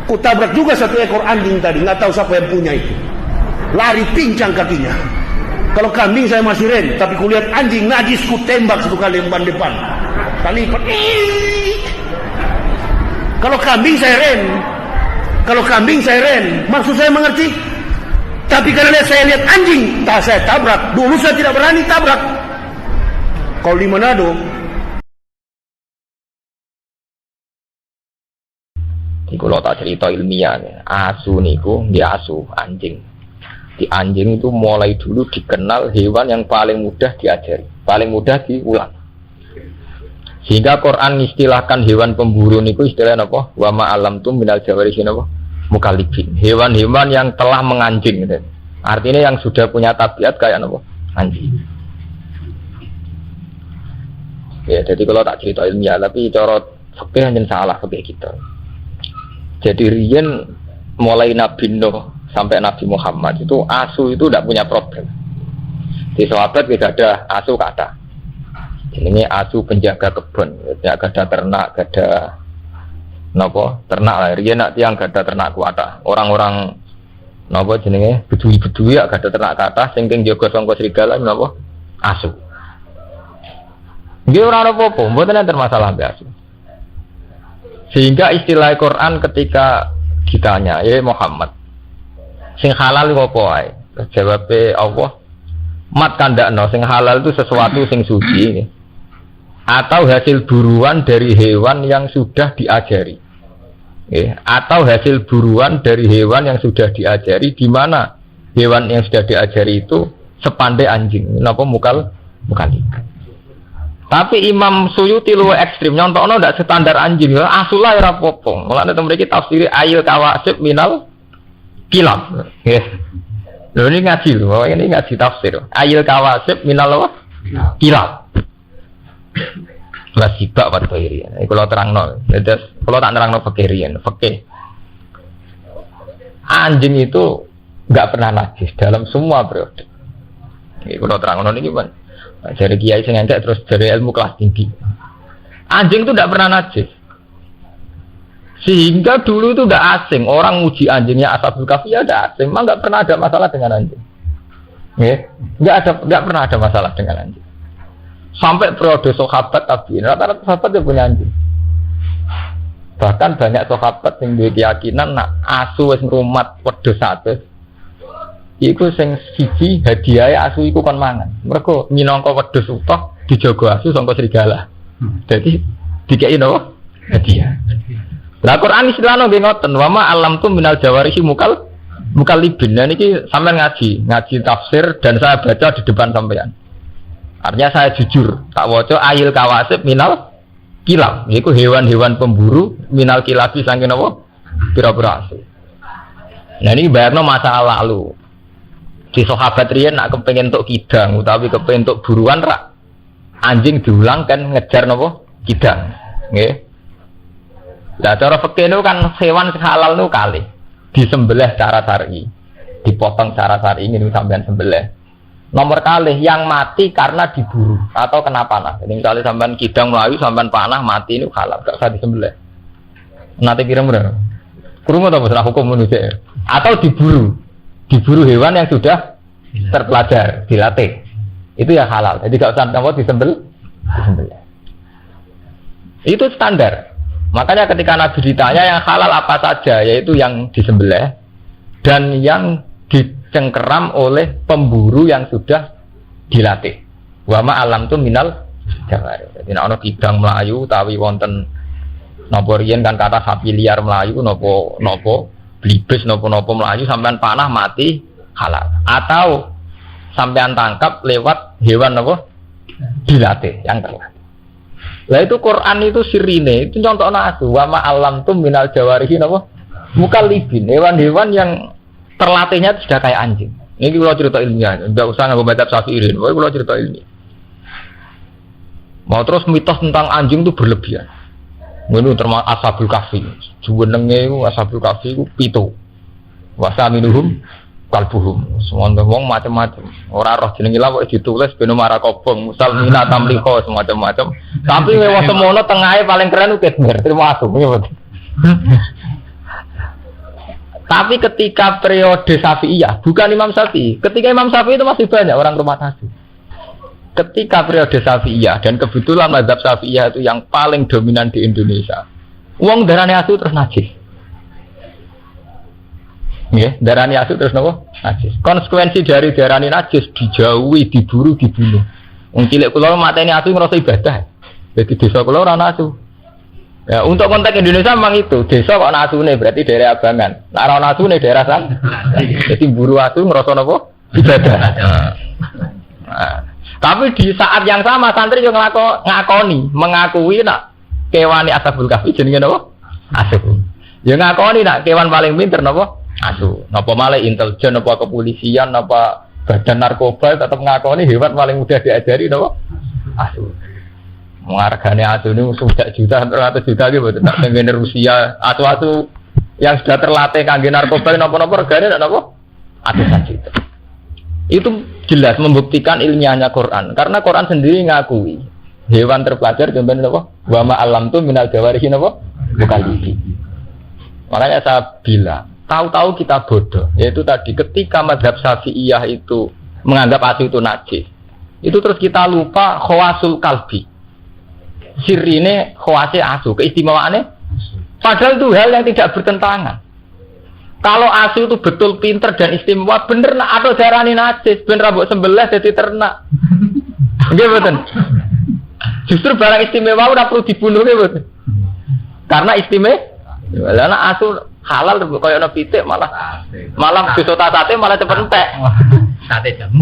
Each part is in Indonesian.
Kutabrak juga satu ekor anjing tadi, nggak tahu siapa yang punya itu. Lari pincang kakinya. Kalau kambing saya masih ren, tapi kulihat anjing najis ku tembak satu kali yang ban depan. Kali lipat. Kalau kambing saya ren, maksud saya mengerti. Tapi karena saya lihat anjing, tak saya tabrak. Dulu saya tidak berani tabrak. Kalau di Manado, iku lo tak cerita ilmiah nih. Asu niku, dia asu anjing. Di anjing itu mulai dulu dikenal hewan yang paling mudah diajari, paling mudah diulang. Sehingga Quran istilahkan hewan pemburu niku istilahnya apa? Wa ma alamtum minal jawarihi apa? Mukallibin. Hewan-hewan yang telah menganjing gitu. Artinya yang sudah punya tabiat kayak apa? Anjing. Ya, jadi kalau tak cerita ilmiah, tapi cara fikih hanya salah fikih kita. Jadi riyen mulai Nabi Nuh sampai Nabi Muhammad itu asu itu tidak punya problem. Di sahabat tidak ada asu kata. Ini asu penjaga kebun, ya ada ternak, ada nopo ternak lah. Riyen nak tiang ada ternak kuata. Orang-orang nopo jenenge bedui-bedui ada ternak kata, sing jaga sangka serigala nopo asu. Nggih ora apa-apa, mboten enten masalah mbek asu. Sehingga istilah Quran ketika ditanya, ya Muhammad, sing halal apa wae? Jawabe Allah, mat kandakno sing halal itu sesuatu sing suci atau hasil buruan dari hewan yang sudah diajari. Atau hasil buruan dari hewan yang sudah diajari, di mana hewan yang sudah diajari itu sepandai anjing. Napa mukal? Tapi Imam Suyuti luwih ekstrim, nyontokno ndak standar anjing, asulah ora apa-apa. Mulane temen iki tafsir ayil kawasib minal kilab. Nggih. Lho ini ngaji lho, ini ngaji tafsir. Ayil kawasib minal apa? Kilab. Lah sibak Pak Toiri. Iki kula terangno. Terus kula tak nerangno fikih riyen, fikih. Anjing itu enggak pernah najis dalam semua periode. Iki kula terangno niki, Pak. Dari kiai sing entek terus dari ilmu kelas tinggi. Anjing itu tidak pernah najis. Sehingga dulu itu tidak asing. Orang uji anjingnya Ashabul Kahfi ya tidak asing. Memang tidak pernah ada masalah dengan anjing. Tidak pernah ada masalah dengan anjing. Sampai periode sahabat tabi'in, rata-rata sahabat yang punya anjing. Bahkan banyak sahabat yang berkeyakinan nak asu wis ngrumat wedhus sates. Iku sing siji hadiah asu iku kon mangan. Mergo minangka wedhus utuh dijaga asu sangka serigala. Jadi dikeki napa? Hadiah. Lah Quran istilahno nggih ngoten, wa ma alamtum minal jawarihi mukallibin. Nah niki sampean ngaji tafsir dan saya baca di depan sampean. Artinya saya jujur, tak waca ayil kawasib minal kilab. Iku hewan-hewan pemburu minal kilabi saking napa? Pira-pira asu. Nah ini bayarno masa lalu. Di sahabat riyen nak kepengin entuk kidang utawi kepengin entuk buruan rak anjing diulang kan ngejar napa kidang nggih. Lah cara fikih niku kan hewan halal niku kalih disembelih secara syar'i, dipotong secara syar'i ngene sampean sembelih. Nomor kalih yang mati karena diburu atau kena panah. Jadi misalnya sampean kidang melayu sampean panah mati niku halal, gak usah disembelih. Nanti kira-kira krungu ta masalah hukum manusia atau diburu hewan yang sudah terpelajar, dilatih, itu ya halal. Jadi gak usah disembelih. Itu standar. Makanya ketika Nabi ditanya yang halal apa saja, yaitu yang disembelih dan yang dicengkeram oleh pemburu yang sudah dilatih. Wa ma alam tu minal jawari. Jadi ana kidang melayu tawi wonten napa riyen kan kata sapi liar melayu napa blibes nopo-nopo melayu sampean panah mati halal atau sampean tangkap lewat hewan nopo dilatih yang terlatih. Lah itu Quran itu sirine itu contohna asu wa ma alamtum minal jawarihi nopo mukallibin, hewan-hewan yang terlatihnya sudah kayak anjing. Ini kalau cerita ilmiah, enggak usah nggo baca Syafi'in, kalau cerita ilmiah. Mau terus mitos tentang anjing itu berlebihan. Ngono termasuk Ashabul Kahfi. Jenenge Ashabul Kahfi ku 7. Wasa minuhum kalbuhum. Semua wong macam-macam. Ora roh jenenge lha kok ditulis ben marah kobong, musalmina tamliko semacam-macam. Tapi lewat semono tengahe paling keren ku Kitmir, termasuk. Tapi ketika periode Syafi'iyah, bukan Imam Syafi'i. Ketika Imam Syafi'i itu masih banyak orang rumah asu. Ketika periode Syafi'iyah, dan kebetulan mazhab Syafi'iyah itu yang paling dominan di Indonesia. Wong darani asu terus najis. Nggih, darani asu terus napa? Najis. Konsekuensi dari darani najis dijauhi, diburu, dibunuh. Wong cilik kula mateni asu ngrasa ibadah. Jadi desa kula ora ana asu. Ya, untuk konteks Indonesia memang itu. Desa kok ana asune berarti daerah Abangan. Nek ora ana asune daerah san. Jadi buru asu ngrasa napa? Ibadah. Nah, tapi di saat yang sama santri yo ngakoni, mengakui nak kewane Ashabul Kahfi jenenge napa? Asu. Ya ngakoni nak kewan paling pinter napa? Asu. Napa malah intelijen napa kepolisian napa badan narkoba tetap ngakoni hewan paling mudah diajari napa? Asu. Menghargane asu ini sudah juta, 100 juta gitu, tak pengen Rusia, asu-asu yang sudah terlatih kangge narkoba, nopo-nopo regane nopo, ratusan juta. Itu jelas membuktikan ilmiahnya Quran, karena Quran sendiri ngakui hewan terpelajar contohnya nopo, wa ma alam tu minal jawarihi nopo, bukan gigi. Makanya saya bilang, tahu-tahu kita bodoh, yaitu tadi ketika mazhab Syafi'iyah itu menganggap asu itu najis, itu terus kita lupa khawasul kalbi. Sirine khawase asu, keistimewaannya padahal itu hal yang tidak bertentangan. Kalau asu itu betul pinter dan istimewa, bener nak atau darani najis, bener mbok sembelih jadi ternak. Nggih mboten. Justru barang istimewa ora perlu dibunuh nggih mboten. Karena istimewa. Lah nek asu halal koyo ana pitik malah disota sate malah cepet entek. Sate jam.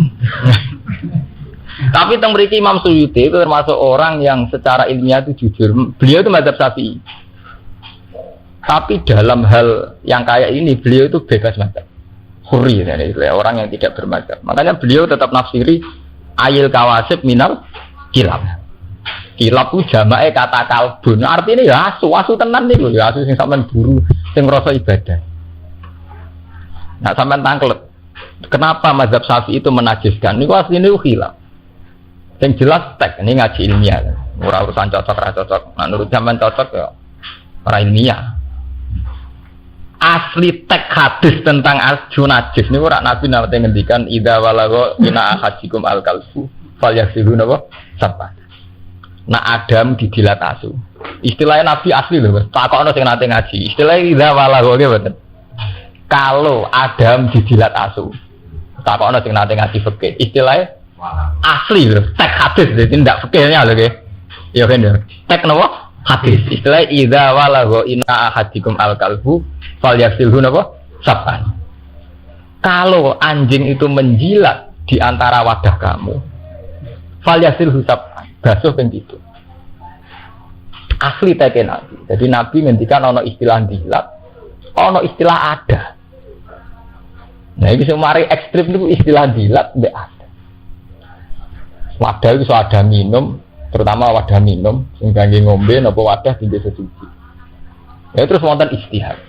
Tapi teng mriki Imam Suyuti itu termasuk orang yang secara ilmiah itu jujur. Beliau itu mazhab Syafi'i. Tapi dalam hal yang kayak ini beliau itu bebas mazhab. Hurri orang yang tidak bermazhab. Makanya beliau tetap nafsiri ayil kawasib minal kilab. Kilab itu jamae kata kalbun. Artinya ya asu tenan niku ya asu sing sampean buru, sing ngrasa ibadah. Nah sampean tangklet. Kenapa mazhab Syafi'i itu menajiskan? Niku asline khilaf. Yang jelas tek ini ngaji ilmiah, ora urusan cocok ora cocok. Nah, menurut zaman cocok ya ora ilmiah. Asli tek hadis tentang asu najis ini ora Nabi nate ngendikan idza walagha ina ahadikum al-kalfu falyasilu napa sapa. Nah Adam dijilat asu. Istilahnya Nabi asli lho, takokno sing nate ngaji. Istilahnya idza walagha nggih mboten. Kalau Adam dijilat asu. Takokno sing nate ngaji fikih. Istilahnya asli lho, tek hadis jadi tidak fikirnya lho nggih. Ya kan ya. Tek napa? Hadis. Istilah idza walagha inna ahadikum al-kalbu falyasilhu napa? Sab'an. Kalau anjing itu menjilat di antara wadah kamu, falyasilhu sab'an. Basuh ping 7. Asli teke Nabi. Jadi Nabi ngendikan ana istilah jilat, ana istilah ada. Nah, iki sing mari ekstrem niku istilah jilat mbek ada. Wadah itu ada minum, terutama wadah minum, sing kangge ngombe napa wadah tinggi sesuci. Ya terus wonten istihad.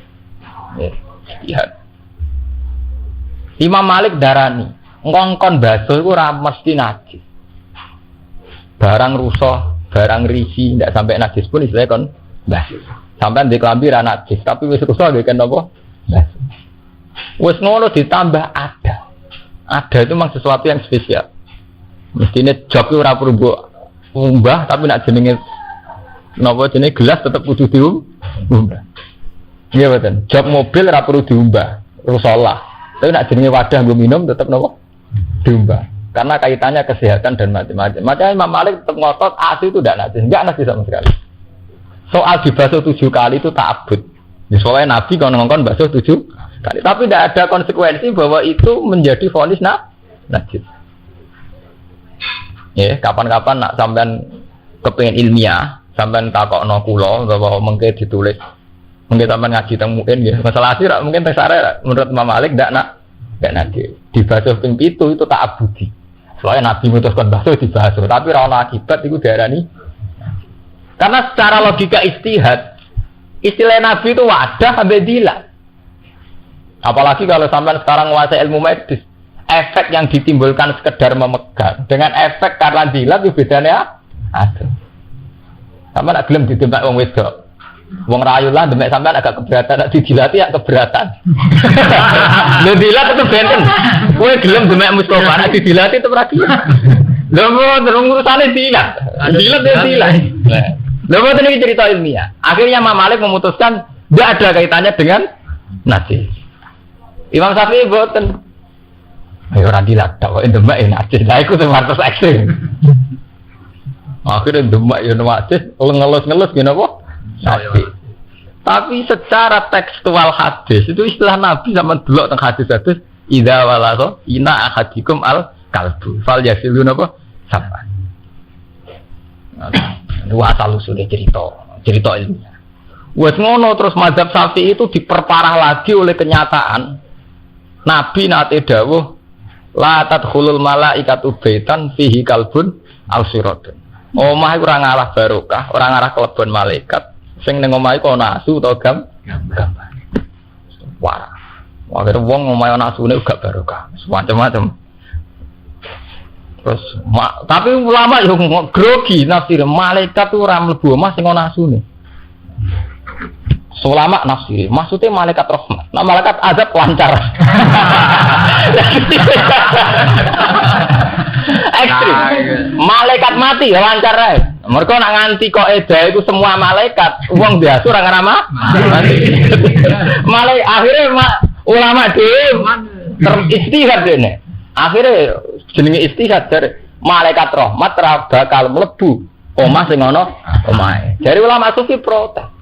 Ya, istihad. Imam Malik darani, ngongkon basuh iku ora mesti najis. Barang rusak, barang risi ndak sampai najis pun istilahnya kon basuh. Sampai di klambi ra najis, tapi wis rusak nggih kan napa? Basuh. Wis ngono ditambah ada. Ada itu memang sesuatu yang spesial. Mestinya job itu ora perlu mbok umbah tapi nak jenenge napa jenenge gelas tetep kudu diumbah. Nggih mboten. Job mobil ora perlu diumbah, rusalah. Tapi nak jenenge wadah nggo minum tetep napa? Diumbah. Karena kaitannya kesehatan dan macam-macam. Makanya Imam Malik tetap ngotot asu itu tidak najis sama sekali. Soal dibasuh 7 kali itu ta'abbud. Soalnya Nabi kalau ngongkon basuh 7 kali. Tapi tidak ada konsekuensi bahwa itu menjadi vonis najis. Ya, kapan-kapan nak sampean kepengin ilmiah, sampean takokno kula bahwa mengke ditulis. Mungkin sampean ngaji teng mungkin ya. Masalah asir mungkin tesare menurut Imam Malik ndak najis. Dibasuh ping 7 itu ta'abbudi. Soalnya Nabi mutuskan basuh dibasuh, tapi ra ono akibat iku diarani. Karena secara logika istihad, istilah Nabi itu wadah sampai dilat. Apalagi kalau sampean sekarang menguasai ilmu medis. Efek yang ditimbulkan sekedar memegang dengan efek karena dilat itu bedanya ada. Sama nak gelem ditembak wong wedok. Wong rayu lah demek sampean agak keberatan, nek didilati ya keberatan. Lho dilat itu benten. Kowe gelem demek Mustofa nek didilati itu ora gelem. Lho terus urusane dilat. Dilat ya dilat. Lho boten iki cerita ilmiah. Akhirnya Imam Malik memutuskan tidak ada kaitannya dengan najis. Imam Syafi'i boten. Ayo ora dilat tok kok demek najis. Lah iku terus ekstrem. Akhirnya demek ya najis, ngelus-ngelus gini apa? Nabi. Tapi secara tekstual hadis itu istilah Nabi sama delok teng hadis-hadis idza walagha ina ahadikum al kalbu fal yasilun apa sama. Itu asal usulnya cerita ilmiah. Wes ngono terus mazhab Syafi'i itu diperparah lagi oleh kenyataan Nabi nate dawuh la tadkhulul malaikatu baitan fihi kalbun aw siratun. Omah iku ora ngalah barokah, ora ngarah kelebon malaikat. Sing ning omah iku ana asu utawa gambar. Wah. Akhire wong omahe ana asune gak barokah. Macam-macam. Terus tapi ulama yo grogi nafsir malaikat ora mlebu omah sing ana asune. Ulama nafsir maksudnya malaikat rahmat. Nah malaikat azab lancar. Ekstrim. Malaikat mati ya lancar ae. Mergo nak nganti kok eda itu semua malaikat, wong biasa ora ngrama mati. Malaikat akhirnya ulama dhewe teristihad dene. Akhirnya jenenge istihad dari malaikat rahmat ra bakal mlebu omah sing ana omahe. Dari ulama sufi protes.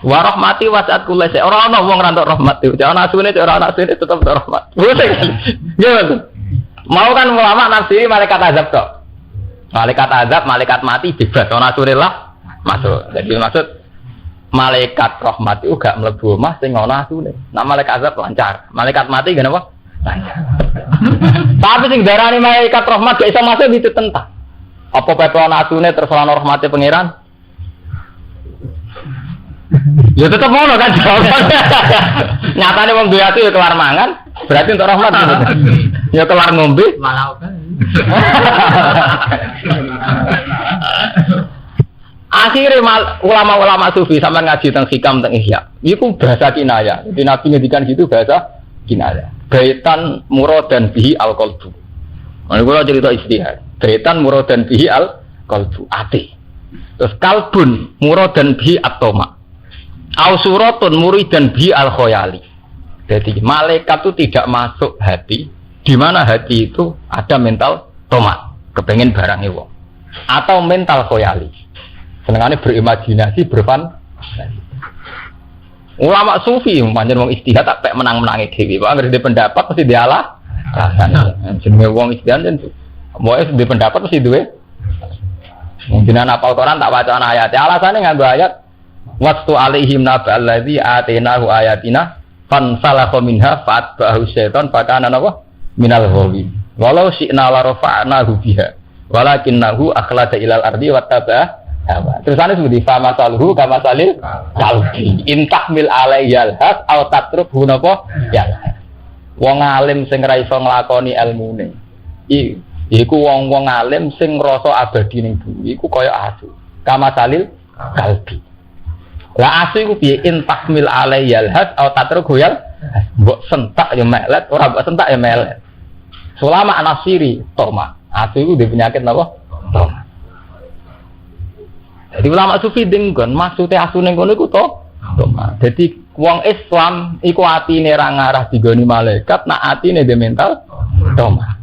Wa rahmati wasi'at kulli syai. Ora ana wong ra entuk rahmat. Jangan asune ora ana asune tetep entuk rahmat. Gimana? Mau kan ulama nafsiri malaikat azab tok. Malaikat azab, malaikat mati bebas. Ana asune lah masuk. Jadi maksud malaikat rahmat itu gak mlebu omah sing ana asune. Nah malaikat azab lancar. Malaikat mati gak apa? Lancar. Tapi sing darani malaikat rahmat gak iso masuk itu tentang. Apa pepe ana asune terus ana rahmate pangeran? Ya tetep ngono kan jawabannya. Nyatane wong duwe ati ya kelar mangan, berarti untuk rahmat gitu. Ya kelar ngombe malah kan. Akhirnya ulama-ulama sufi sampai ngaji tentang hikam tentang ihya. Iku bahasa kinaya. Jadi Nabi ngedikan gitu bahasa kinaya. Baitan muradan bihi al-qalbu. Nah, kalau cerita istihad. Baitan muradan bihi al-qalbu. Ati. Terus kalbun muradan bihi at-toma. Au suratun muridan bihi al-khoyali. Jadi malaikat itu tidak masuk hati. Di mana hati itu ada mental toma. Kepengen barangnya wong. Atau mental khoyali. Senengannya berimajinasi, berfantasi. Ulama sufi, manjen wong istihad tak pek menang-menangi dewi. Pak ngerti pendapat mesti dialah. Jenenge wong istihad kan mau di pendapat mesti duwe. Mungkin apal Quran tak baca ayat. Alasannya nganggo ayat waktu alaihim naba'al ladzi atainahu ayatina fansalakha minha fa'atba'ahu syaitan fakana napa minal ghawin. Walau syi'na la rafa'nahu biha walakinnahu akhlada ilal ardi wattaba'a hawa. Terusane sebuti fa masaluhu kama salil kalbi intahmil alaiyal has au tatrukhu napa ya. Wong alim sing ra iso nglakoni ilmune. Iku wong-wong alim sing ngrasa abadi ning bumi iku kaya asu. Kama salil kalbi. Lah asu iku piye intahmil alaiyal has au tatrukhu ya. Mbok sentak ya melet, ora mbok sentak ya melet. Selama anasiri toma. Asu iku duwe penyakit napa? Toma. Jadi ulama sufi denggon maksudnya asu ning kono iku to. Jadi wong Islam iku atine ra ngarah digoni malaikat, nak atine dhe mental toma.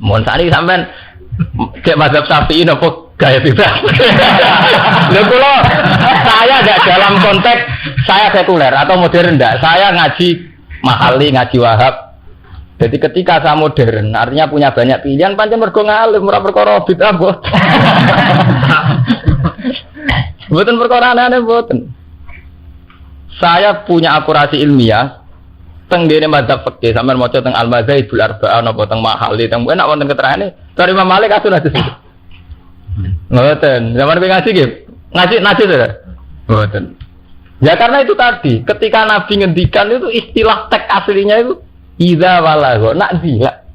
Mun sakniki sampean cek mazhab Syafi'i napa gaya bebas. Lha kula saya enggak dalam konteks saya sekuler atau modern enggak. Saya ngaji Mahali, ngaji Wahab. Jadi ketika saya modern, artinya punya banyak pilihan, pancen mergo ngalim ora perkara bid'ah bos. Mboten perkara aneh mboten. Saya punya akurasi ilmiah teng dene mazhab fikih, sampean maca teng Al-Mazhabul Arba'ah napa teng Mahali, teng enak wonten keterangane. Dari Imam Malik asun hadis. Mboten. Zaman kowe ngaji nggih. Ngaji to. Mboten. Ya karena itu tadi, ketika Nabi ngendikan itu istilah teks aslinya itu idza walagha nak dilak.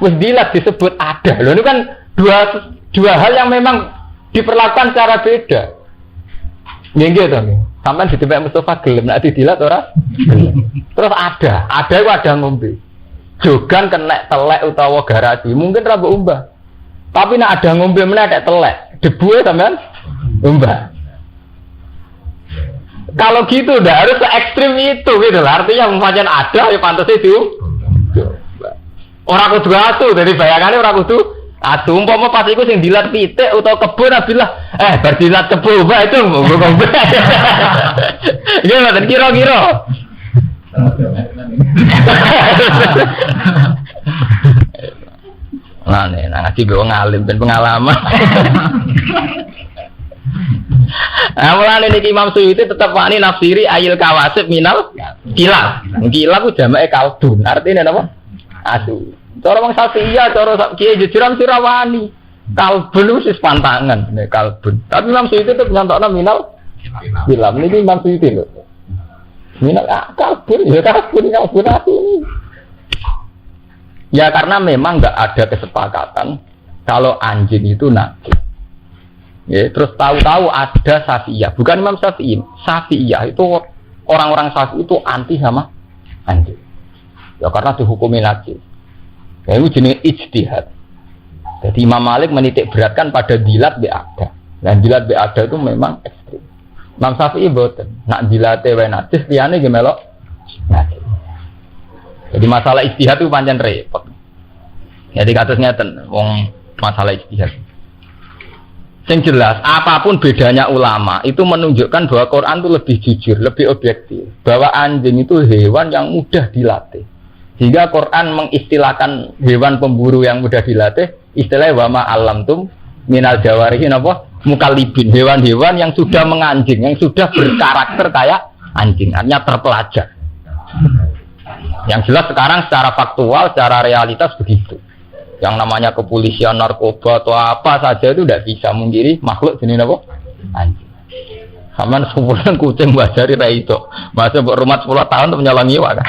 Wis dilak disebut ada. Loh ini kan dua hal yang memang diperlakukan secara beda. Nggih to. Sampai di tempat Mustafa gelem, nak didilat ora? Terus ada ngombe. Jogan kena telek utawa garasi, mungkin ra mbok umbah. Tapi nak ada ngombe meneh ada telek, debu sampean umbah. Kalau gitu udah harus se ekstrim itu gitu lah. Artinya macam ada ya pantas itu. Orang kudu atu dari bayangannya orang kudu atu. Umpama pas iku sing dilat pitik utawa kebun abilah bar dilat kebun itu ngombe. Iya, kira-kira. Nah, ngaji bawa ngalim dan pengalaman. Mulane niki Imam Suyuti tetap wani nafsiri ayil kawasib minal kilab. Kilab ku jamake kalbun. Artine napa? Asu. Cara wong Syafi'iyah, cara kiye jujuran sirawani. Kalbun wis pantangan nek kalbun. Tapi Imam Suyuti tetep nyantokna minal kilab. Niki Imam Suyuti lho. Minal kalbun ya kalbun asu. Ya karena memang enggak ada kesepakatan kalau anjing itu najis. Ya, terus tahu-tahu ada Syafi'iyah, bukan Imam Syafi'i. Syafi'iyah itu orang-orang Syafi'i itu anti sama anjing. Ya karena dihukumi najis. Ya itu jenis ijtihad. Jadi Imam Malik menitik beratkan pada dilat ada. Dan dilat ada itu memang ekstrim. Imam Syafi'i boten. Nak dilate wae najis, liyane ge melok najis. Jadi masalah ijtihad itu pancen repot. Jadi kados ngeten, wong masalah ijtihad. Yang jelas, apapun bedanya ulama itu menunjukkan bahwa Quran itu lebih jujur, lebih objektif. Bahwa anjing itu hewan yang mudah dilatih. Hingga Quran mengistilahkan hewan pemburu yang mudah dilatih, istilahnya wama alamtum minal jawarihin apa? Mukallibin, hewan-hewan yang sudah menganjing, yang sudah berkarakter kayak anjing, artinya terpelajar. Yang jelas sekarang secara faktual, secara realitas begitu. Yang namanya kepolisian, narkoba atau apa saja itu tidak bisa mengkiri makhluk jenis apa? Anjing. Saman sebulan kucing bajari ra itu. Masa buat rumah 10 tahun untuk menyalangi wak kan.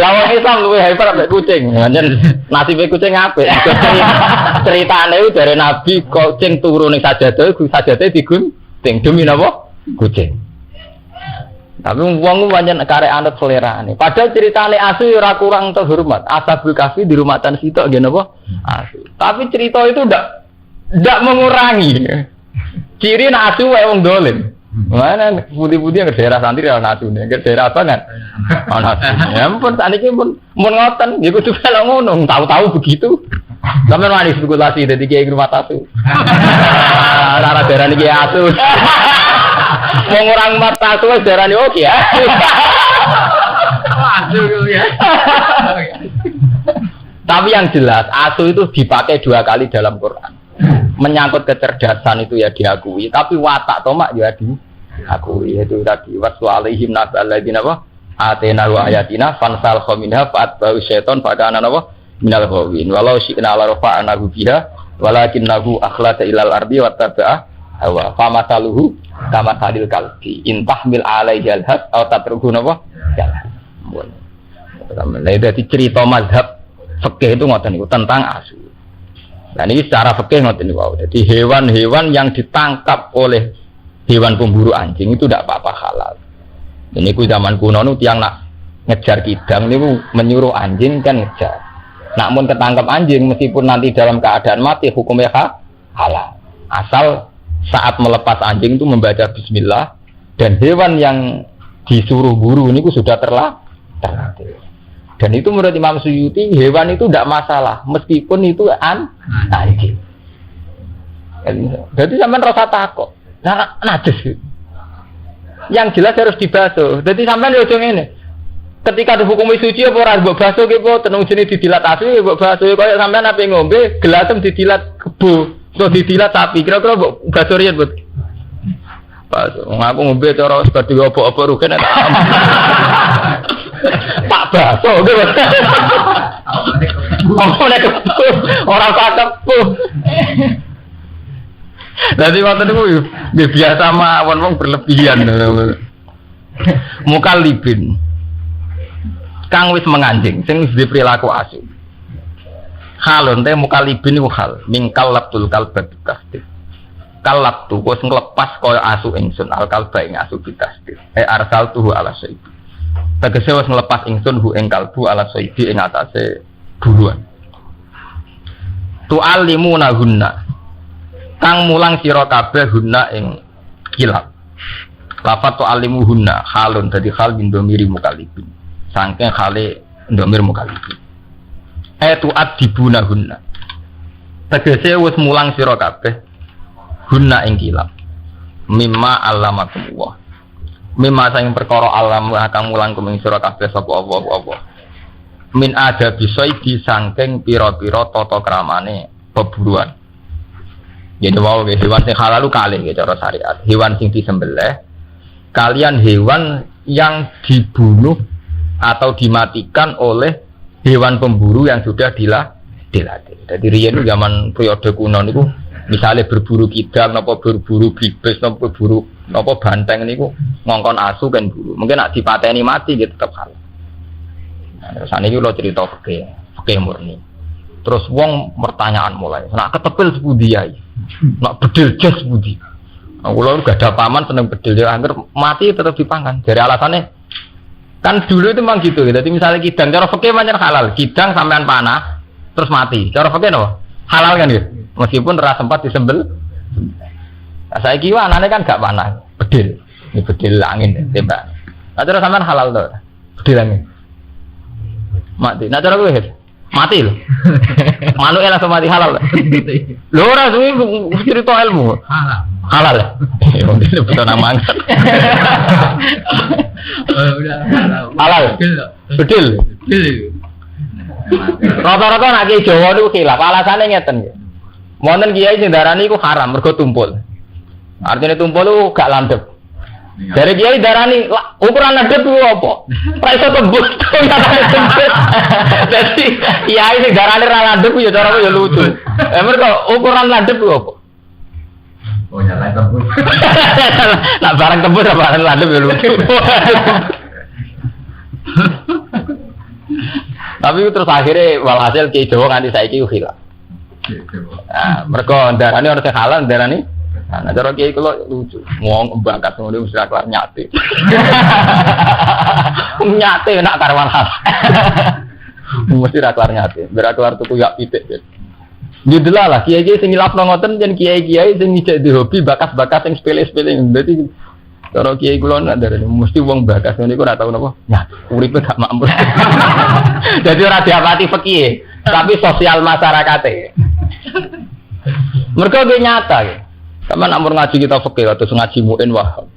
Lawan Islam luwih hebat ambek kucing. Nasibnya kucing apik. Ceritane itu dari Nabi kucing turu ning sajadah, sajadah digunting demi napa? Kucing. Tapi wong pancen karek anut selerane. Padahal ceritane asu ora kurang terhormat. Ashabul Kahfi di rumatan sitok nggih napa? Asu. Tapi cerita itu ndak mengurangi. Ciri nak asu wae wong dolim. Mana putih-putih yang ke daerah santri ana asune, ke daerah apa kan? Ana asu. Ya ampun saniki mun ngoten, nggih kudu kalau ngono, tahu-tahu begitu. Sampeyan wani spekulasi dadi kiai rumah asu. Ora daerah niki asu. Wong orang mata asu wis darani oke ya. Asu ya. Tapi yang jelas asu itu dipakai 2 kali dalam Quran. Menyangkut kecerdasan itu ya diakui, tapi watak tomak ya diakui. Itu tadi waswa alaihim nabal ladina wa atena wa ayatina fansal khaminha fa'atba'u syaiton fa'ana wa minal ghawin. Walau syi'na la rafa'anahu biha walakinnahu akhlada ilal ardi wa taba'a hawa famataluhu kama sadil kalbi intahmil alaihi alhas aw tatruhu napa jalan. Lah dadi cerita mazhab fikih itu ngoten niku tentang asu. Nah ini secara fikih ngoten niku. Jadi hewan-hewan yang ditangkap oleh hewan pemburu anjing itu tidak apa-apa halal. Ini ku zaman kuno nu tiang nak ngejar kidang niku menyuruh anjing kan ngejar. Namun ketangkap anjing meskipun nanti dalam keadaan mati hukumnya halal. Asal saat melepas anjing itu membaca bismillah dan hewan yang disuruh buru ini sudah terlatih. Dan itu menurut Imam Suyuti hewan itu tidak masalah meskipun itu anjing. Jadi sampean rasa takut. Najis. Yang jelas harus dibasuh. Jadi sampean yo ngene. Ketika dihukumi suci apa ora mbok basuh ki po tenung jenenge didilat asu mbok basuh kaya sampean ape ngombe gelasem didilat kebo. Kok didilat sapi, kira-kira mbok basurian buat. Pas ngaku ngombe cara seperti apa-apa rugen tak. Pak baso gitu. Orang cakep. Dadi waktu niku biasa mawon wong berlebihan. Mukallibin. Kang wis menganjing, sing wis perilaku asu. Halon teh mukallibin iku hal, mingkal labtul kalbat kasih. kalak tu wis nglepas kaya asu ingsun al-kalba ing asu bitasdid arsal tuhu ala sayyid tegese wis nglepas ingsun hu ing kalbu ala sayyid ing atase buruan tu'allimuna hunna kang mulang sira kabeh hunna ing kilap lafat tu'allimu hunna halun dadi hal min domiri mukallibin saking khale domir mukallibin tu'adibuna hunna tegese wis mulang sira kabeh hunna ing kilap mimma allamakumullah mimma sing perkara alam kang mulang kuming sira kabeh sapa apa min ada bisaidi saking pira-pira tata kramane peburuan jadi wae hewan sing halal kalih cara syariat hewan sing disembelih kalian hewan yang dibunuh atau dimatikan oleh hewan pemburu yang sudah dilatih. Jadi riyen zaman periode kuno niku misalnya berburu kidang napa berburu bibis napa berburu napa banteng niku ngongkon asu kan buru. Mungkin nek dipateni mati gitu tetep halal. Nah, terus saniki kula cerita fikih murni. Terus wong pertanyaan mulai, nak ketepil sepundi ae. Nak bedil jas sepundi. Kula gak ada paman seneng bedil ya angger mati tetep dipangan. Dari alasannya kan dulu itu memang gitu. Jadi misalnya kidang cara fikih pancen halal, kidang sampean panah terus mati. Cara fikih napa? Halal kan gitu. Meskipun ora sempat disembel. Nah, saiki anane kan gak panah, bedil. Ini bedil angin tembak. Nah, cara sampean halal to. Bedil angin. Mati. Nah, cara kowe mati lho. Manuke langsung mati halal. Lho ora suwi cerita ilmu. Halal. Halal. Ya wong dene beto nang mangan. Udah halal. Bedil. Bedil. Rata-rata nek ki Jawa niku khilaf, alasane ngeten. Wonten kiai sing darani iku haram mergo tumpul. Artine tumpul lu gak landhep. Dari kiai darani ukuran landhep ku apa? Ora iso tembus. Dadi kiai sing darani ra landhep ya cara ya lucu. Mergo ukuran landhep ku apa? Oh ya landhep. Nak barang tembus apa barang landhep ya lucu. Tapi terus akhirnya walhasil Ki Jawa nganti saiki khilaf. Nah, mergo darane ora halal darane. Nah, cara Ki kula lucu. Wong bakat ngono mesti kelar nyate. Nyate nak karwan hal. Mesti ra kelar nyate. Ora kelar tuku yak pitik. Judlah kiai-kiai sing ngilapno ngoten jen kiai-kiai sing ngijek di hobi bakat-bakat sing sepele-sepele. Dadi cara kiai kula nak darane mesti wong bakas ngene iku ora tau napa. Nyat, uripe gak makmur. Jadi ora diapati fikih, tapi sosial masyarakate. Mergo ge nyata ge. Sampeyan ampun ngaji kita fikih atau ngaji muin wahab.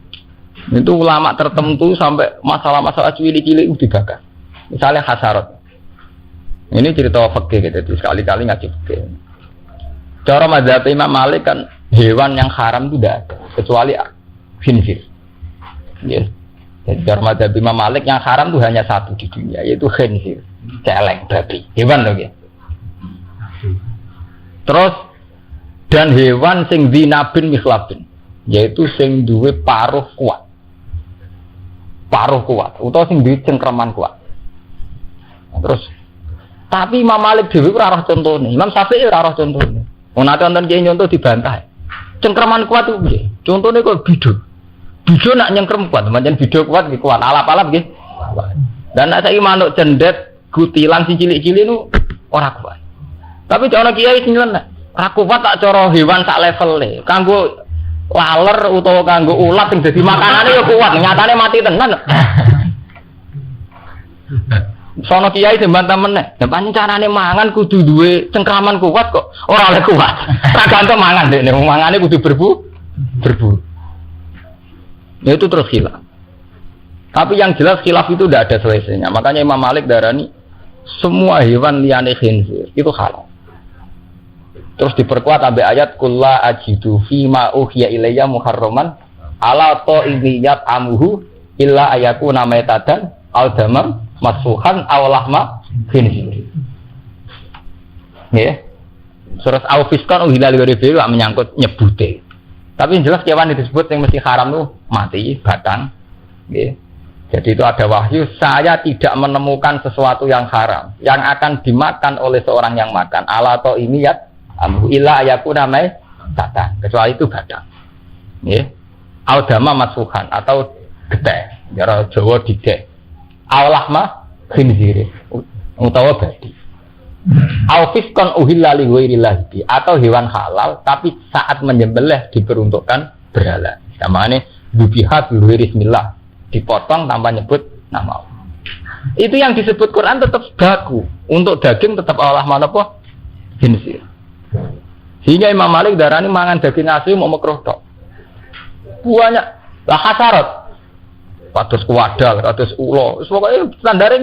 Itu ulama tertentu sampai masalah-masalah cilik-cilik itu digagas. Misalnya hasarat. Ini cerita fikih gitu, sekali-kali ngaji fikih. Cara mazhab Imam Malik kan hewan yang haram itu tidak ada kecuali khinzir. Yes. Jadi cara mazhab Imam Malik yang haram itu hanya satu di dunia yaitu khinzir, celeng babi, hewan loh ya. Terus dan hewan sing dinabin mislabin yaitu sing duwe paruh kuat utawa sing duwe cengkraman kuat. Nah, terus tapi Imam Malik dhewe ora roh contone, Imam Syafi'i ora roh contone. Ono nonton kiai nyonto dibantah. Cengkraman kuat itu piye? Contone kok bidul. Bido nak nyengkrem kuat, macam bido kuat, kuat alap-alap gitu. Dan nak saya manuk cendet, gutilan si cilik-cilik itu orang kuat. Tapi cara kiai singlen, aku kuat tak cara hewan sak level le. Kanggo laler utawa kanggo ulat yang jadi makanannya ya kuat, nyatanya mati tenan. Sono kiai sembantah meneh. Depan carane mangan kudu duwe cengkraman kuat kok, ora oleh kuat. Tak gantung mangan deh, mangane kudu berburu. Ya itu terus khilaf. Tapi yang jelas khilaf itu tidak ada selesainya. Makanya Imam Malik darani semua hewan liyane khinzir itu halal. Terus diperkuat sampai ayat kulla ajidu fi ma uhiya ilayya muharraman ala ta'imiyat amuhu illa ayakuna maitatan al damam masfuhan aw lahma khinzir. Ya. Surat Al-Fisqan uhilal ghairibi menyangkut nyebute. Tapi yang jelas kewan yang disebut yang mesti haram itu mati, batang. Okay. Jadi itu ada wahyu, saya tidak menemukan sesuatu yang haram yang akan dimakan oleh seorang yang makan. Ala to ini ya, illa ayakuna cacah, kecuali itu gadang. Nggih. Audama masfuhan atau getih, cara Jawa didek. Awlahma khinzir utawa babi. Alfiskon uhilla li ghairillahi atau hewan halal tapi saat menyembelih diperuntukkan berhala. Namanya dubihat bi bismillah, dipotong tanpa nyebut nama Allah. Itu yang disebut Quran tetap baku. Untuk daging tetap Allah apa? Khinzir. Sehingga Imam Malik darani mangan daging asli mau makruh tok. Banyak lah hasarat. Kados kuwadal, kados ulo. Wis pokoke standare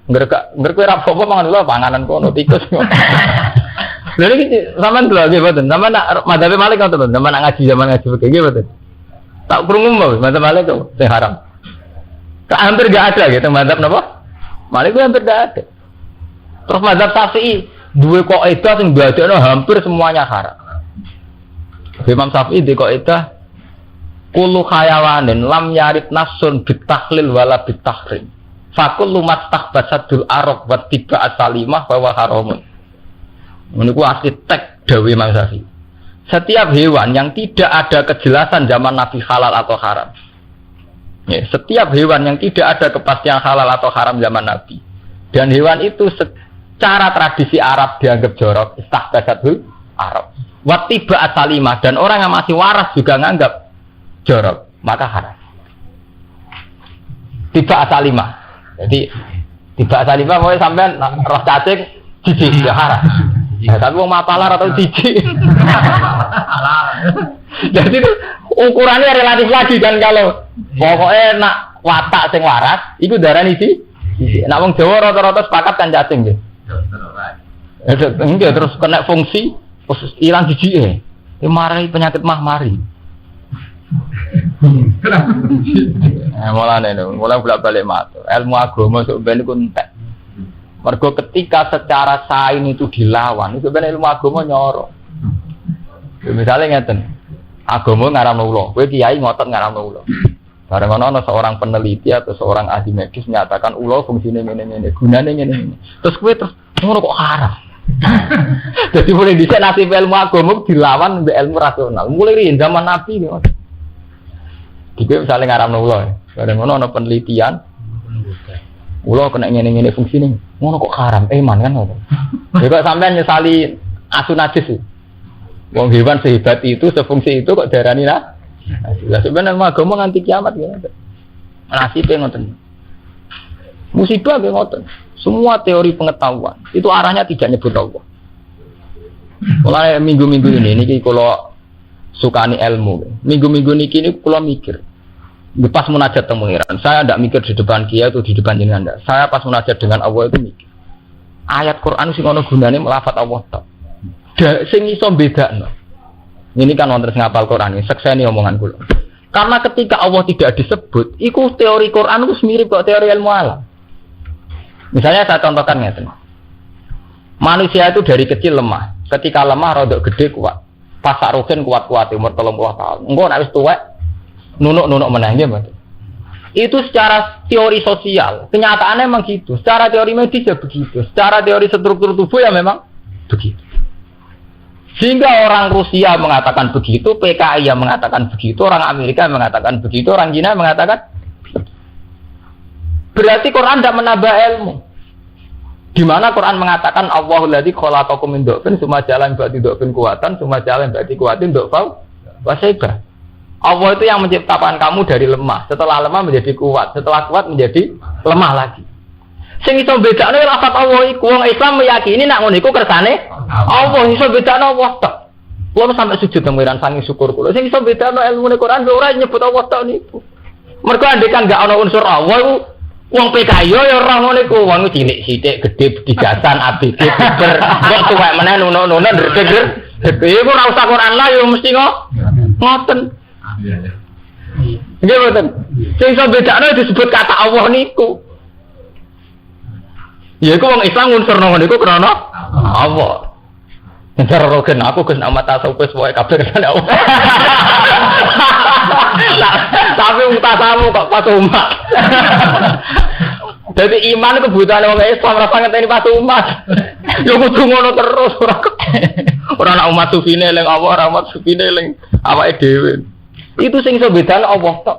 nggerek apa mangan ulo panganan kono tikus. Lha iki sampean delok nggih mboten. Sampeyan nak madzhab Malik ngoten, sampeyan nak ngaji zaman ngaji begini nggih mboten. Tak krungu mawon madzhab Malik kok sing haram. Hampir enggak ada gitu madzhab napa? Malik itu hampir enggak ada. Terus madzhab Syafi'i duwe kaidah sing dadekno hampir semuanya haram. Imam Syafi'i di kaidah kullu khayawanin lam yarid nasun bitahlil wala bitahrim fakullu mastahbasadul arab wa tiba asalimah wa haramun. Menurutku asli tek dawe Imam Syafi'i. Setiap hewan yang tidak ada kejelasan zaman Nabi halal atau haram, ya, setiap hewan yang tidak ada kepastian halal atau haram zaman Nabi, dan hewan itu secara tradisi Arab dianggap jorok, istahbasadul arab wa tiba asalimah, dan orang yang masih waras juga nganggap jorok, maka haram. Tiba asalimah. Jadi tiba asalimah pokoknya sampean roh cacing jijik ya haram. Ya tapi wong mapalar atau jijik. Jadi itu ukurannya relatif lagi kan kalau pokoknya nak watak sing waras itu darani sih. Nak wong Jawa rata-rata sepakat kan cacing nggih. Enggak terus kena fungsi terus ilang jijike. Marahi penyakit mari. Mulai bolak-balik matur. Ilmu agama sebenarnya itu entek. Mergo ketika secara sain itu dilawan, itu sebenarnya ilmu agama nyorok. Misalnya ngeten, agama ngaramno ulo, kowe kiai ngotot ngaramno ulo. Bareng ana seorang peneliti atau seorang ahli medis menyatakan ulo fungsine ngene-ngene, gunane ngene-ngene. Terus kowe terus ngono kok haram. Jadi mulai dhisik nasib ilmu agama dilawan mbek ilmu rasional. Mulai riyen zaman Nabi niku. Iki misalnya ngaramno ulo, bareng ana penelitian ulo kena ngene-ngene fungsine. Ngono kok haram, man kan ngono. Ya kok sampean nyesali asu najis. Wong hewan sehebat itu, sefungsi itu kok darani lah. Lah sebenarnya agama nganti kiamat gitu. Nasibe ngoten. Musibah nggih ngoten. Semua teori pengetahuan itu arahnya tidak nyebut Allah. Mulai minggu-minggu ini kula sukani ilmu. Minggu-minggu niki kula mikir. Pas munajat teng pengiran, saya tidak mikir di depan kiai atau di depan jenengan. Saya pas munajat dengan Allah itu mikir. Ayat Quran sing ana gunane melafat Allah tok. Sing iso bedakno. Ini kan wonten sing ngapal Quran iki, sekseni omongan kula. Karena ketika Allah tidak disebut, iku teori Quran itu mirip kok teori ilmu alam. Misalnya saya contohkan ngeten. Manusia itu dari kecil lemah. Ketika lemah rodok gede kuat. Pas sarukin kuat-kuat umur 30 tahun. Engko nek wis tuwek nunuk-nunuk menang gitu. Itu secara teori sosial, kenyataannya memang gitu. Secara teori medis ya begitu. Secara teori struktur tubuh ya memang begitu. Sehingga orang Rusia mengatakan begitu, PKI yang mengatakan begitu, orang Amerika mengatakan begitu, orang Cina mengatakan berarti Quran tidak menambah ilmu. Di mana Quran mengatakan Allahul ladzi khalaqakum min dhafin tsumma ja'ala min ba'di dhafin quwwatan tsumma ja'ala min ba'di quwwatin dhafan wa shayba. Allah itu yang menciptakan kamu dari lemah, setelah lemah menjadi kuat, setelah kuat menjadi lemah lagi. Sing iso bedakno lafaz Allah iku wong Islam meyakini nak ngono iku kersane Allah iso bedakno Allah tok. Kulo sampe sujud nang wiran sangi syukur kulo. Sing iso bedakno ilmune Quran ora nyebut Allah tok niku. Mergo andekan enggak ana unsur Allah iku wong PKI ya ora ngono iku, wong cilik sithik gedhe digasan ABG beber. Kok tuwek meneh nuno-nuno ndredeg. Iku ora usah Quran lah ya mesti ngoten. Nggih mboten. Sing iso bedakno disebut kata Allah niku. Ya iku wong Islam unsurno ngono iku krana Allah. Entar roken aku Gus nak mata sopes wae kabeh kan Allah. Tapi mutasamu kok pas umat. Jadi iman kebutuhan wong Islam ora ngenteni pas umat. Ya kudu ngono terus ora ana umat sufine eling Allah, ora umat sufine eling awake dhewe. Itu sing iso bedane Allah tok.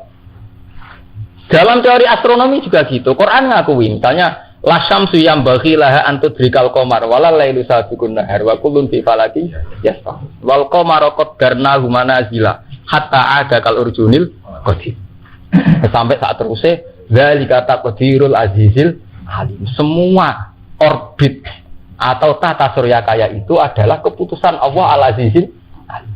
Dalam teori astronomi juga gitu. Quran ngakui misalnya la syamsu yambaghi laha an tudrikal qamar wala lailu sabiqun nahar wa kullun fi falaki yasbah. Wal qamara qaddarnahu manazila hatta ada kal urjunil qadim. Sampai saat terusé zalika taqdirul azizil alim. Semua orbit atau tata surya kaya itu adalah keputusan Allah al-azizil alim.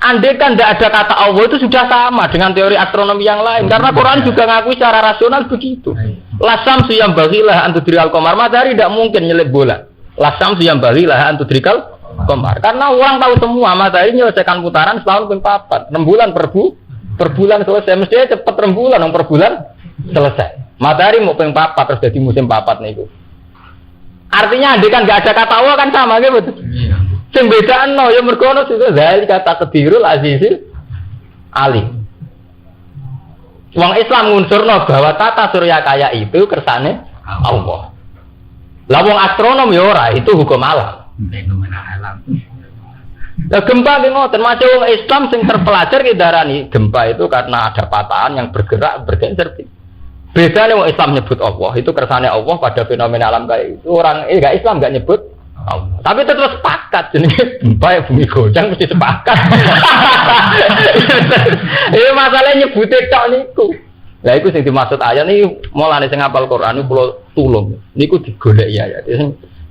Andai kan tidak ada kata Allah itu sudah sama dengan teori astronomi yang lain. Karena Quran juga ngakui secara rasional begitu. Lasam suyam bagilah antudrikal komar. Matahari tidak mungkin nyelip bola. Lasam suyam bagilah antudrikal komar. Karena orang tahu semua matahari menyelesaikan putaran setahun pun 4. 6 bulan per bulan selesai. Mestinya cepat 6 bulan per bulan selesai. Matahari mau peng 4 terus jadi musim 4 nih itu. Artinya andai kan nggak ada kata Allah kan sama gitu. Sing bedakno ya mergo ono sing zali kata kedirul azizil alim. Wong Islam ngunsurno bahwa tata surya kaya itu kersane Allah. Lah wong astronom ya ora, itu hukum alam. Lah gempa ki ngoten, macam wong Islam sing terpelajar ki darani gempa itu karena ada patahan yang bergerak bergeser. Bedane wong Islam nyebut Allah, itu kersane Allah pada fenomena alam kayak itu. Orang enggak Islam enggak nyebut Allah. Tapi tetap sepakat jenenge gempa bumi goncang mesti sepakat. Iya masalahnya nyebute tok niku. Lah iku sing dimaksud ayat niki mulane sing hafal Quran niku kula tulung. Niku digoleki ayat.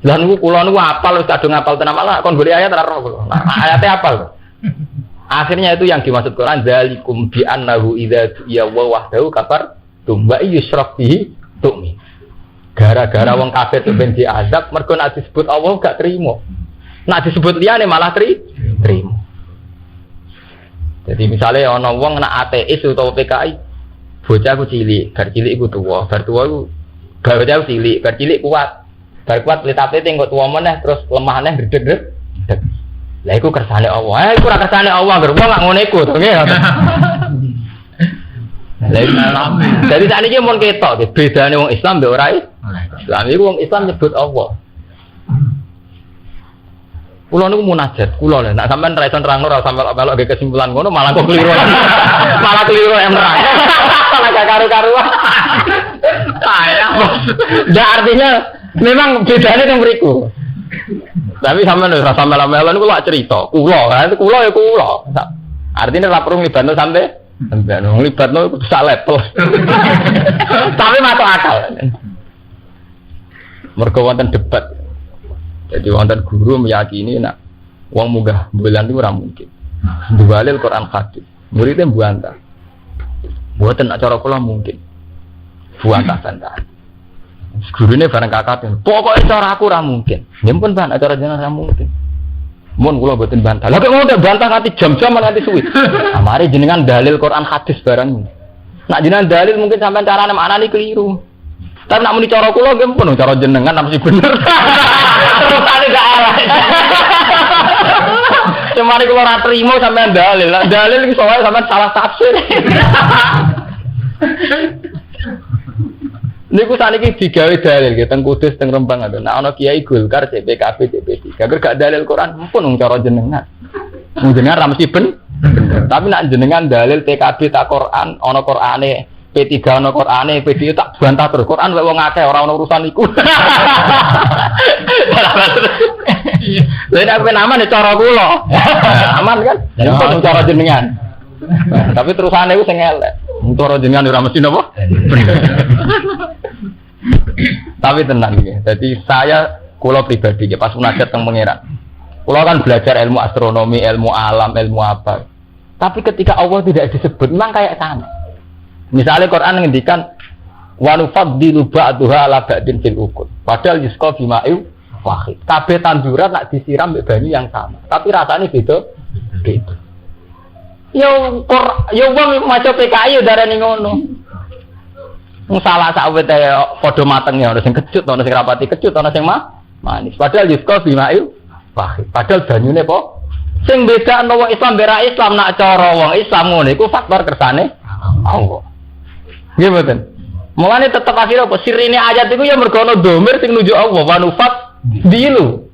Lah niku kula niku hafal wis kadung hafal tenan malah kon golek ayat ora ro kula. Nah, ayate hafal. Akhirnya itu yang dimaksud Quran zalikum bi annahu idza ya wa wahdahu kafar tumba yusrak bihi tu'min. Gara-gara wong kafir itu ben diazab, mergo nek disebut Allah gak terima. Nek disebut liyane malah terima. Jadi misalnya ana wong nek ateis utawa PKI, bocah ku cilik, bar cilik iku tuwa, bar tuwa iku bocah cilik, bar cilik kuat. Bar kuat letape tengok tuwa meneh terus lemah meneh gredeg. Lah iku kersane Allah. Iku ora kersane Allah, wong gak ngono iku to nggih. Jadi saat ini mau ketok, bedanya orang Islam be orang Islam itu orang Islam nyebut Allah. Kulo niku munajat, kulo lho, nek sampean ra iso nerangno ra sampe melok ge kesimpulan ngono malah kok keliru. Malah keliru yang nerang. Malah gak karu-karuan. Ya artinya memang bedanya yang beriku. Tapi sampean ora sampe melok niku lak cerita, kulo, itu kulo ya kulo. Artinya ra perlu nglibatno sampe sampai nglibat no bisa level. Tapi masuk akal. Mergo wonten debat. Jadi wonten guru meyakini nak wong munggah bulan itu ora mungkin. Duwalil Quran hadis. Muridnya buantah. Mboten nak cara kula mungkin. Buantah-bantah. Gurune bareng kakak. Pokoke cara aku ora mungkin. Nyen pun ban acara jenengan ora mungkin. Mun kula mboten bantah. Lah kok ngono bantah nganti jam-jam nganti suwi. Amare jenengan dalil Quran hadis barang. Nak jenengan dalil mungkin sampean carane maknane keliru. Tapi nak muni cara kula nggih pun cara jenengan mesti bener. Terus ane gak arah. Cuma kula ora trimo sampean dalil. Lah dalil iki soalnya sampean salah tafsir. Niku saniki digawe dalil nggih teng Kudus teng Rembang ada. Nek ana Kiai Golkar CPKB CP3. Agar gak dalil Quran pun wong cara jenengan. Wong jenengan ra mesti bener. Tapi nek jenengan dalil TKB tak Quran, ana Qur'ane, P3 ana Qur'ane, P2 tak bantah terus. Quran wae wong akeh ora ana urusan iku. Lha nek penaman cara kula. Aman kan? Jadi cara jenengan. Tapi terusane iku sing elek. Cara jenengan ora mesti napa? Tapi tenang ya. Jadi saya kula pribadi ya pas munajat teng pangeran. Kula kan belajar ilmu astronomi, ilmu alam, ilmu apa. Tapi ketika Allah tidak disebut memang kayak sama. Misalnya Quran ngendikan wa nufaddilu ba'daha 'ala ba'din fil ukul. Padahal yusqa bima'u wahid. Kabeh tanduran nak disiram mbek banyu yang sama. Tapi rasanya beda. Beda. Yo wong maca PKI yo darani ngono. Salah sawete padha mateng ya, ana sing kecut, ana sing rapati kecut, ana sing manis. Padahal yusqa bima'u wahid. Padahal banyune apa? Sing bedakno wong Islam bera Islam nak cara wong Islam ngono iku faktor kersane Allah. Nggih mboten. Mulane tetep akhire apa sirine ayat iku ya mergo ana dhamir sing nuju Allah wa nufat Dilu.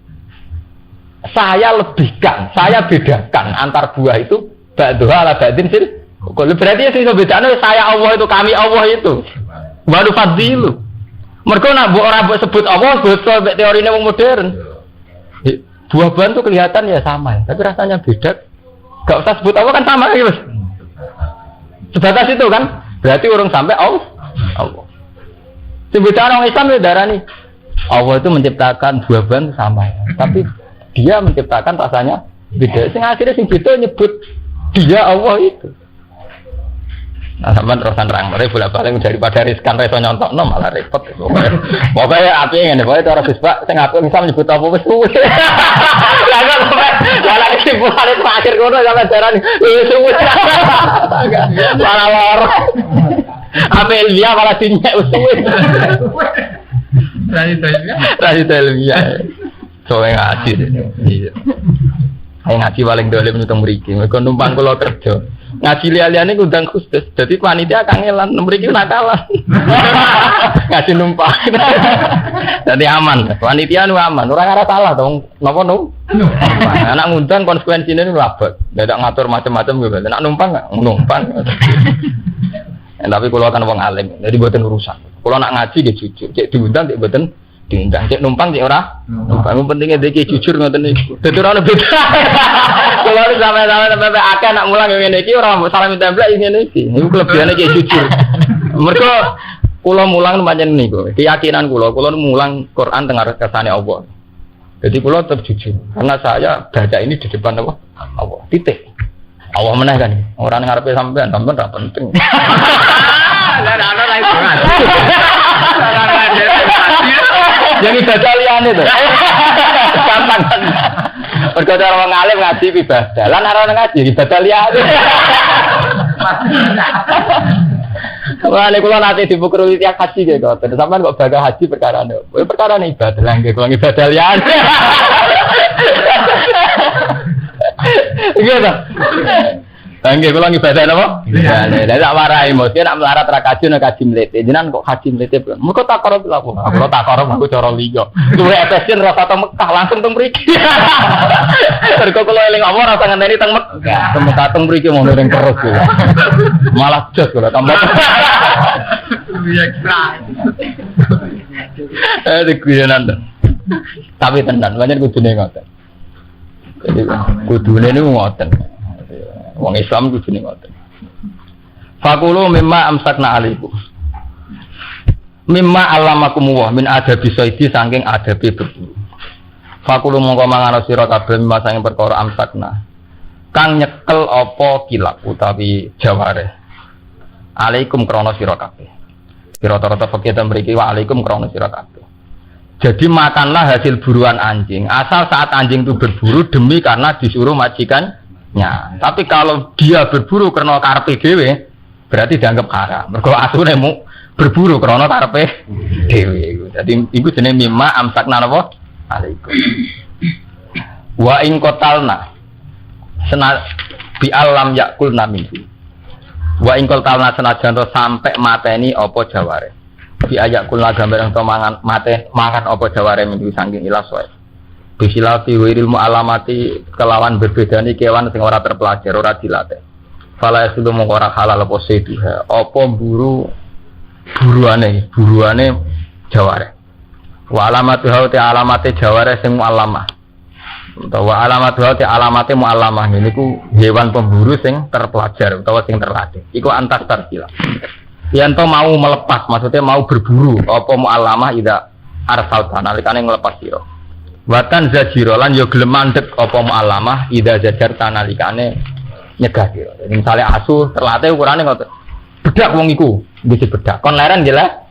Saya lebihkan, saya bedakan antar buah itu ba'duha ala ba'din sih. Berarti sing bedane saya Allah itu, kami Allah itu. Baru fadilu. Mergo nak mbok ora mbok sebut Allah, bocor mek teorine wong modern. Buah-buahan itu kelihatan ya sama, tapi rasanya beda. Gak usah sebut Allah kan sama ya, Mas. Sebatas itu kan. Berarti orang sampai Allah. Sebutkan orang Islam ya darani. Allah itu menciptakan buah-buahan sama, tapi dia menciptakan rasanya beda. Sing akhirnya sing beda nyebut dia Allah itu. Nah, sampean terusan terang, mereka bolak-balik daripada riskan reso nyontokno malah repot. Pokoknya api ngene, pokoke cara Pak, sing apik bisa menyebut apa wis suwe. Lah kok malah kesimpulan itu akhir kono sampe darani wis suwe. Malah loro. Apel dia malah dinyek wis suwe. Tadi ilmiah. Soale ngaji. Iya. Ayo ngaji paling dolim nutang mriki. Mergo numpang kula kerja. Ngaji liya-liyane ngundang khusus. Dadi panitia kangelan mriki nakalan. Ngaji numpang. Dadi aman. Panitia nu aman. Ora ngarep salah to. Napa nu? Anak ngundang konsekuensine nu abot. Dadak ngatur macam-macam gitu. Nek numpang enggak numpang. Tapi kula kan wong alim. Jadi mboten urusan. Kula nak ngaji nggih jujur. Cek diundang cek mboten diundang. Cek numpang cek ora. Numpang pentingnya dhewe jujur ngoten niku. Dadi ora beda. Kula wis sampe akeh nak mulang ngene iki ora mbok salam template ngene iki. Niku kelebihane iki jujur. Mergo kula mulang pancen niku. Keyakinan kula mulang Quran teng kersane Allah. Jadi kula tetap jujur. Karena saya baca ini di depan Allah. Allah. Titik. Allah meneh kan. Ora ning ngarepe sampean ora penting. Lah ana lha itu. Jadi baca liyane to. Gampang kan. Mergo cara wong alim ngaji ibadah. Lan ora ngaji ibadah liyane. Wah, nek kula nate dipukul tiap haji ge kok. Sampeyan kok bakal haji perkarane. Perkarane ibadah lah nggih kula ibadah liyane. Gitu. Nggih kula ibadah napa? Liyane. Lah tak warai mesti nek melarat ra kaji nek kaji mlete. Jenengan kok kaji mlete. Muga takara lha aku. Kula takara aku cara liya. Duwe etesin rasa teng Mekah langsung teng mriki. Mergo kula eling apa rasa ngenteni teng Mekah. Teng Mekah teng mriki mau ning terus. Malah jos kula tambah. Iya kira. Dikuyenan. Tapi tenan, banyak kudune ngoten. Jadi kudune niku ngoten. Wong Islam kudune ngoten. Fakulu mimma amsakna alaikum. Mimma allamakumullah min adabi saidi saking adabi berburu. Fakulu mongko mangan sira kabeh mimma saking perkara amsakna. Kang nyekel apa kilap utawi jaware. Alaikum krana sira kabeh. Rata-rata fakih mriki wa alaikum krana sira kabeh. Jadi makanlah hasil buruan anjing. Asal saat anjing itu berburu demi karena disuruh majikannya. Tapi kalau dia berburu karena karepe dhewe, berarti dianggap haram. Mergo asune mu berburu karena karepe dhewe. Jadi iku jenenge mimma amsakna napa? Alaikum. Wa in qatalna bi alam yakul namin. Wa in qatalna senajan sampai mateni apa jaware. Bi ayak kula gambar ento mangan mate mangan apa jaware minggu saking ilas wae. Bisilafi ilmu alamati kelawan berbedane kewan sing ora terpelajar ora dilatih. Fala yasulu mung ora halal apa seduha. Apa buruane jaware. Wa alamatu haute alamate jaware sing muallamah. Utawa alamatu haute alamate muallamah niku hewan pemburu sing terpelajar utawa sing terlatih. Iku antas tarjila. Yanto mau melepas, maksudnya mau berburu. Apa mu'allamah ida arsalta nalikane ngelepas sira. Watan zajiro lan yo gelem mandeg apa mu'allamah ida zajarta nalikane nyegah sira. Jadi misale asu terlatih ukurane ngoten. Bedak wong iku, wis bedak. Kon leren nggih lah.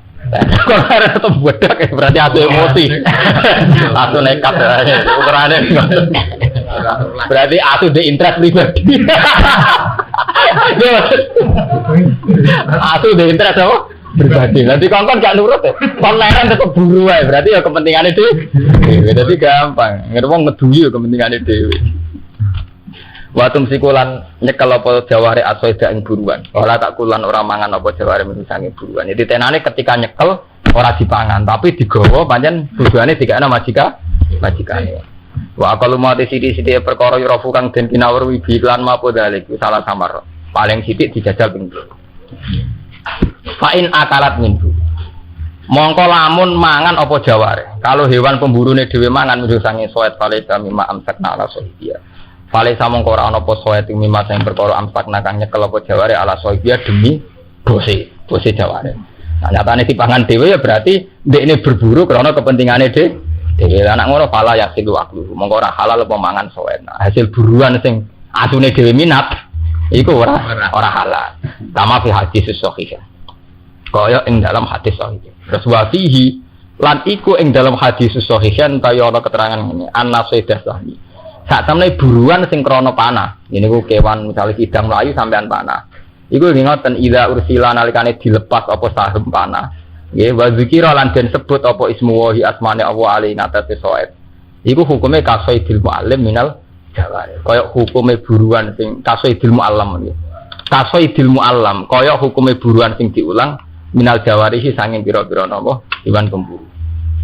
Kon leren tetep bedak berarti asu emosi. Asu nekat ukurane ngoten. Berarti asu de interest pribadi. Asu de interest apa? Pribadi. Nanti kongkon gak nurut ya. Konleren tetep buru wae. Berarti ya kepentingane dhewe. Dadi gampang. Ngerti wong ngeduwi ya kepentingane dhewe. Watum sikulan nyekel apa jaware asoida ing buruan. Ora tak kulan ora mangan apa jaware misange buruan. Jadi tenane ketika nyekel ora dipangan tapi digawa pancen tujuane dikene majikane. Wa kalau mau sithik-sithik perkara yurafu kang den kinawur wibi lan mapo dalik salah samar. Paling sithik dijajal ping 2. Fa in akalat minhu. Mongko lamun mangan apa jaware. Kalau hewan pemburune dhewe mangan mung sange soet pale kami ma amsakna ala sohibia. Pale samongko ora ana apa soet ing mimma sing perkara amsakna kang nyekel apa jaware ala sohibia demi bose jaware. Nah, nyatane dipangan dhewe ya berarti ndekne berburu karena kepentingane dhewe. Anak ngono pala ya silu aklu. Mongko ora halal apa mangan soet. Nah, hasil buruan sing asune dhewe minat iku ora halal. Sama fi hadis sahih. Kaya ing dalam hadis sahih. Terus wa fihi lan iku ing dalam hadis sahih kaya ana keterangan ngene. An-nasidah sahih. Sak temene buruan sing krana panah. Ini ku kewan misalnya sidang mlayu sampean panah. Iku ngoten idza ursila nalikane dilepas apa sahem panah. Nggih wa zikira lan den sebut apa ismu wa asmane Allah ali ngatasi soet. Iku hukume kasaidil muallim minal jawari. Kaya hukume buruan sing kasaidil muallam nggih. Kasaidil muallam kaya hukume buruan sing diulang minal jawari sanging pira-pira napa iwan pemburu.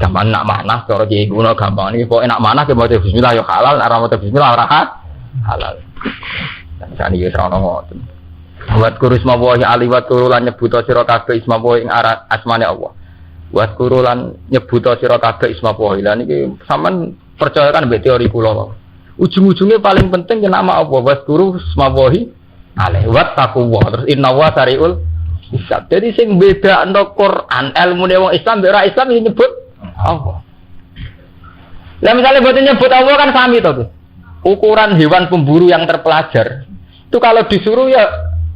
Gampang nak manah cara kiye kuno gampang iki pokoke nak manah ke maca bismillah ya halal, ora maca bismillah ora halal. Dan sani wis ana ngoten. Wat kurus mawahi aliwat turulan nyebuta sira kabeh isma wa ing asmane Allah. Wat kurulan nyebuta sira kabeh isma wa. Lah niki sampean percaya kan mbek teori kula. Ujung-ujungnya paling penting yen nama Allah wat kuru isma wa alaihi wat taqwa. Terus inna wa sariul hisab. Jadi sing bedakno Quran ilmune wong Islam mbek ora Islam iki nyebut Allah. Lah misalnya boten nyebut Allah kan sami to. Ukuran hewan pemburu yang terpelajar itu kalau disuruh ya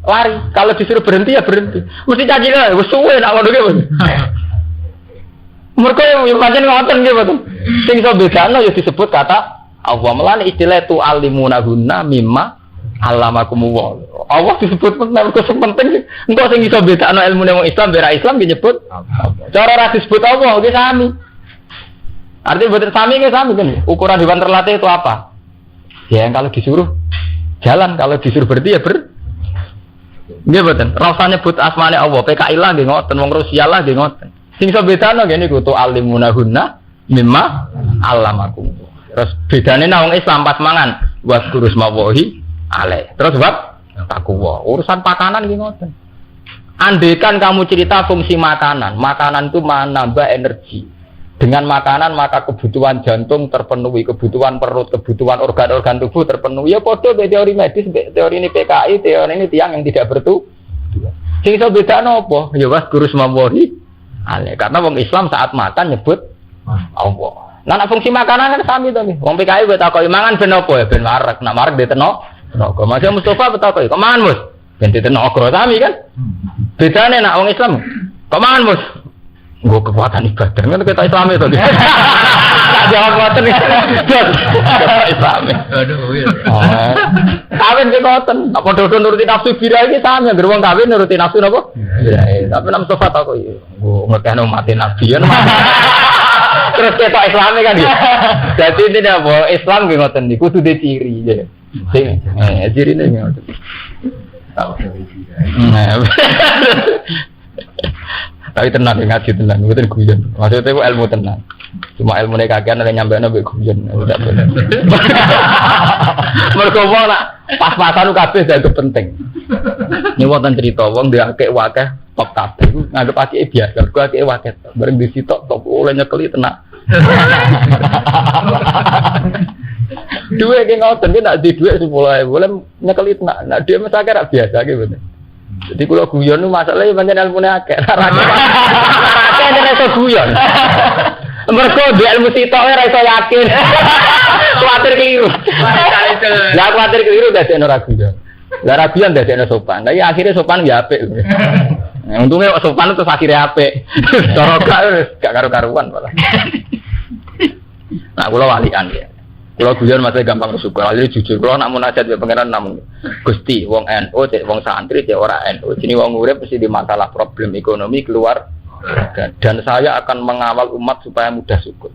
lari, kalau disuruh berhenti ya berhenti. Mesti caci lah, wis suwe nak ngono ki. Mergo yo pancen ngoten nggih boten. Sing iso bedakno ya disebut kata Allah. Melane istilah tu alimunahunna mimma alamakumullah. Allah disebut penting. Engko sing iso bedakno ilmune wong Islam bera Islam disebut cara ora disebut Allah ki sami. Artinya boten sami ki sami kan. Ukuran hewan terlatih itu apa? Ya yang kalau disuruh jalan, kalau disuruh berhenti ya nggih boten. Rasa nyebut asmane Allah, PKI lah nggih ngoten, wong Rusia lah nggih ngoten. Sing iso bedano ngene iku tu alimunahunna mimma allamakum. Terus bedane nang wong Islam pas mangan waskurus mawahi ale. Terus bab takwa. Urusan pakanan nggih ngoten. Andaikan kamu cerita fungsi makanan itu menambah energi. Dengan makanan maka kebutuhan jantung terpenuhi, kebutuhan perut, kebutuhan organ-organ tubuh terpenuhi. Ya padha teori medis, teori ini PKI, teori ini tiang yang tidak bertujuan. Sing iso bedakno apa? Ya was guru semawahi. Ale, karena wong Islam saat makan nyebut Allah. Nah, fungsi makanan kan sami to nggih. Wong PKI wis takoki mangan ben apa ya ben wareg. Nak wareg diteno. Tenaga. Mas Mustofa takoki, "Kok mangan, Mus?" Ben ditenaga sami kan. Bedane nak wong Islam, "Kok mangan, Mus?" Nggo kekuatan ibadah. Kan kita Islam itu. Jawab ngoten iki. Islam. Aduh. Kawin ki ngoten. Apa dodo nuruti nafsu bira iki sami anggere wong kawin nuruti nafsu napa? Birae. Tapi nang Mustofa tak kok nggo ngekeno mati nabi ya. Terus kita Islame kan ya. Jadi ini apa? Islam ki ngoten niku kudu ciri ya. Sing cirine ngoten. Tapi tenang ngaji tenang, bukan guyon. Maksudnya itu ilmu tenang. Cuma ilmu ini kagian ada nyampe nabi guyon. Tidak boleh. Mereka nak pas-pasan kabeh itu penting. Ini wonten cerita, wong dia akeh wakeh top kabeh. Nganggep akeh biasa. Gua akeh wakeh. Bareng di situ top oleh nyekeli tenang. Dua yang ngoten dia nak di dua 10.000 boleh nyekeli tenang. Nak dia mesti akeh biasa gitu. Jadi kalau guyon itu masalahnya banyak ilmunya akeh. Akeh ada rasa guyon. Mereka di ilmu sitok rasa yakin. Khawatir keliru. Lah khawatir keliru dari orang guyon. Lah raguan dari orang sopan. Tapi akhirnya sopan ya apik. Untungnya sopan itu akhirnya apik. Cara gak karu-karuan malah. Nah, kalau walian ya. Kalau guyon masih gampang bersyukur, alih jujur. Kalau nak munajat ya pangeran namun Gusti, wong NU, wong santri, orang NU. Sini wong urip mesti di masalah problem ekonomi keluar. Dan saya akan mengawal umat supaya mudah syukur.